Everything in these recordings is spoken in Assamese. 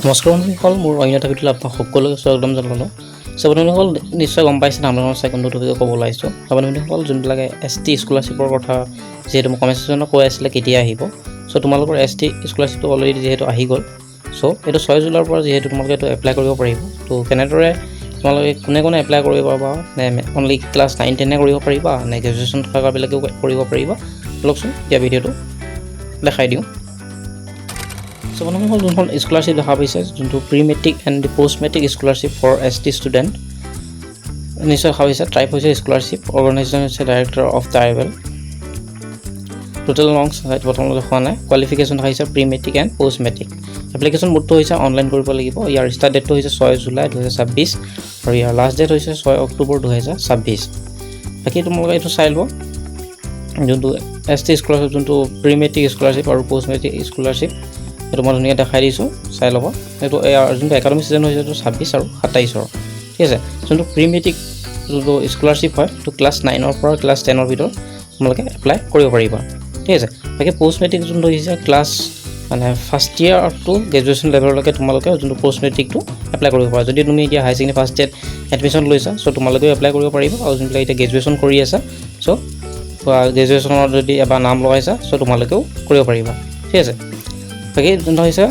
নমস্কাৰ বন্ধুসকল, মোৰ অন্য এটা ভিডিঅ'লৈ আপোনাক সকলোকে স্বাগতম জনালোঁ। বন্ধুসকল, নিশ্চয় গম পাইছে আমাৰ ছেকেণ্ড টপিক ক'ব ওলাইছোঁ। বন্ধুসকল, যোনবিলাকে ST স্কলাৰশ্বিপৰ কথা যিহেতু মোক কমেণ্ট ছেকশ্যনত কৈ আছিলে কেতিয়া আহিব। তোমালোকৰ ST স্কলাৰশ্বিপটো অলৰেডি যিহেতু আহি গ'ল। এইটো 6 জুলাইৰ পৰা যিহেতু তোমালোকে এইটো এপ্লাই কৰিব পাৰিব। কেনেদৰে তোমালোকে কোনে এপ্লাই কৰিব পাৰিবা, নে অনলি ক্লাছ 9-10 কৰিব পাৰিবা, নে গ্ৰেজুৱেশ্যন থকাবিলাকেও কৰিব পাৰিবা, লওকচোন এতিয়া ভিডিঅ'টো দেখাই দিওঁ। বন্ধুসকল, যোনখন স্কলাৰশ্বিপ দেখা পাইছে, যোনটো pre matric and post matric scholarship for ST student, নিশ্চয় দেখা পাইছে। ট্ৰাইব হৈছে স্কলাৰশ্বিপ, অৰ্গেনাইজেশ্যন হৈছে director of tribal. Total marks প্ৰথমতে দেখা নাই। কোৱালিফিকেশ্যন দেখাইছে pre matric and post matric. Application মোডটো হৈছে অনলাইন কৰিব লাগিব। ইয়াৰ ষ্টাৰ্ট ডেটটো হৈছে 6 জুলাই 2026 আৰু ইয়াৰ লাষ্ট ডেট হৈছে 6 অক্টোবৰ 2026। বাকী তোমালোকে এইটো চাই ল'ব, যোনটো ST স্কলাৰশ্বিপ, যোনটো প্ৰি মেট্ৰিক স্কলাৰশ্বিপ আৰু পষ্ট মেট্ৰিক স্কলাৰশ্বিপ, এইটো মই ধুনীয়াকৈ দেখাই দিছোঁ, চাই ল'ব। এইটো যোনটো একাডেমিক ছিজন হৈছে এইটো 26 আৰু 27, ঠিক আছে। যোনটো প্ৰি মেট্ৰিক যোনটো স্কলাৰশ্বিপ হয়, এইটো ক্লাছ 9ৰ পৰা ক্লাছ 10ৰ ভিতৰত তোমালোকে এপ্লাই কৰিব পাৰিবা, ঠিক আছে। বাকী পষ্ট মেট্ৰিক যোনটো হৈছে class first year to graduation লেভেললৈকে তোমালোকে যোনটো পষ্ট মেট্ৰিকটো এপ্লাই কৰিব পাৰা। যদি তুমি এতিয়া হাই ছেকেণ্ডেৰী ফাৰ্ষ্ট ইয়াৰত এডমিশ্যন লৈছা, তোমালোকেও এপ্লাই কৰিব পাৰিবা। আৰু যোনবিলাক এতিয়া গ্ৰেজুৱেশ্যন কৰি আছা, গ্ৰেজুৱেশ্যনত যদি এবাৰ নাম লগাইছা, তোমালোকেও কৰিব পাৰিবা, ঠিক আছে। বাকী যোনটো হৈছে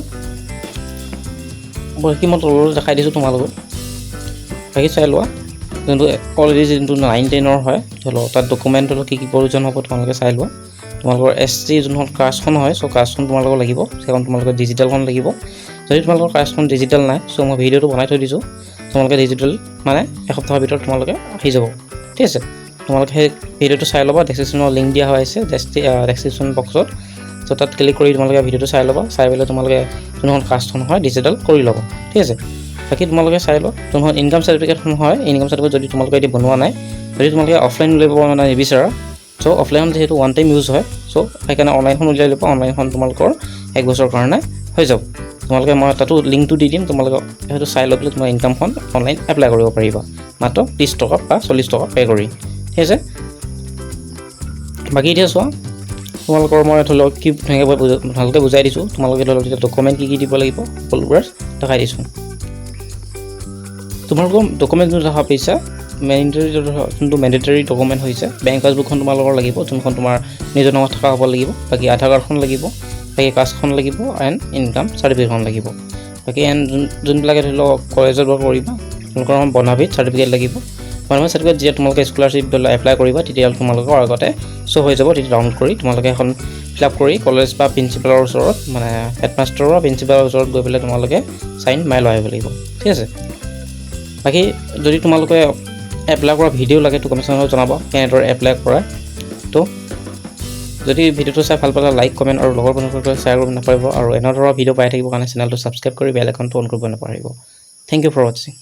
বাকী মই তললৈ দেখাই দিছোঁ তোমালোকক, বাকী চাই লোৱা। যোনটো অলৰেডি যোনটো 9-10 হয়, তাত ডকুমেণ্টৰ কি প্ৰয়োজন হ'ব তোমালোকে চাই লোৱা। তোমালোকৰ ST যোনখন কাষ্টখন হয়, কাষ্টখন তোমালোকৰ লাগিব, সেইখন তোমালোকৰ ডিজিটেলখন লাগিব। যদি তোমালোকৰ কাষ্টখন ডিজিটেল নাই, মই ভিডিঅ'টো বনাই থৈ দিছোঁ, তোমালোকে ডিজিটেল এসপ্তাহৰ ভিতৰত তোমালোকে আহি যাব, ঠিক আছে। তোমালোকে সেই ভিডিঅ'টো চাই ল'বা, ডেছক্ৰিপশ্যনৰ লিংক দিয়া হৈ আছে ডেছক্ৰিপশ্যন বক্সত। তাত ক্লিক কৰি তোমালোকে ভিডিঅ'টো চাই ল'বা, চাই পেলাই তোমালোকে যোনখন কাষ্টখন হয় ডিজিটেল কৰি ল'বা, ঠিক আছে। বাকী তোমালোকে চাই লোৱা, যোনখন ইনকাম চাৰ্টিফিকেটখন হয়, ইনকাম চাৰ্টিফিকেট যদি তোমালোকে এতিয়া বনোৱা নাই, যদি তোমালোকে অফলাইন উলিয়াব নিবিচাৰা, অফলাইন যিহেতু ওৱান টাইম ইউজ হয়, সেইকাৰণে অনলাইনখন উলিয়াই ল'বা। অনলাইনখন তোমালোকৰ 1 বছৰৰ কাৰণে হৈ যাব। তোমালোকে মই তাতো লিংকটো দি দিম, তোমালোকে সেইটো চাই লৈ পেলাই তোমাৰ ইনকামখন অনলাইন এপ্লাই কৰিব পাৰিবা, মাত্ৰ 30 টকা বা 40 টকা পে' কৰি, ঠিক আছে। বাকী এতিয়া চোৱা, তোমালোকৰ মই ধৰি লওক কি ভালকৈ বুজাই দিছোঁ। তোমালোকে ধৰি লওক এতিয়া ডকুমেণ্ট কি দিব লাগিব সকলোবোৰ দেখাই দিছোঁ। তোমালোকৰ ডকুমেণ্ট যোনটো দেখা পাইছা, যোনটো মেণ্ডেটৰী ডকুমেণ্ট হৈছে বেংক পাছবুকখন তোমালোকৰ লাগিব, যোনখন তোমাৰ নিজৰ নামত থকা হ'ব লাগিব। বাকী আধাৰ কাৰ্ডখন লাগিব, বাকী কাষ্টখন লাগিব, এণ্ড ইনকাম চাৰ্টিফিকেটখন লাগিব। বাকী যোনবিলাকে ধৰি লওক কলেজত কৰিবা, তোমালোকৰ বনাভিত চাৰ্টিফিকেট লাগিব। বনাভিত চাৰ্টিফিকেট যেতিয়া তোমালোকে স্কলাৰশ্বিপ এপ্লাই কৰিবা, তেতিয়াহ'লে তোমালোকৰ আগতে শ্ব' হৈ যাব। তেতিয়া ডাউনলোড কৰি তোমালোকে এখন ফিল আপ কৰি কলেজ বা প্ৰিন্সিপালৰ ওচৰত, হেডমাষ্টাৰৰ বা প্ৰিন্সিপালৰ ওচৰত গৈ পেলাই তোমালোকে চাইন মাৰি লৈ আহিব লাগিব, ঠিক আছে। বাকী যদি তোমালোকে এপ্লাই কৰা ভিডিঅ' লাগে, কমেণ্ট ছেকশ্যনত জনাব কেনেদৰে এপ্লাই কৰা। যদি ভিডিঅ'টো চাই ভাল পালে লাইক, কমেণ্ট আৰু লগৰ বন্ধুসকলে শ্বেয়াৰ কৰিব নাপাহৰিব। আৰু এনেধৰণৰ ভিডিঅ' পাই থাকিবৰ কাৰণে চেনেলটো ছাবস্ক্ৰাইব কৰি বেল আইকনটো অন কৰিব নাপাহৰিব। থেংক ইউ ফৰ ৱাচিং।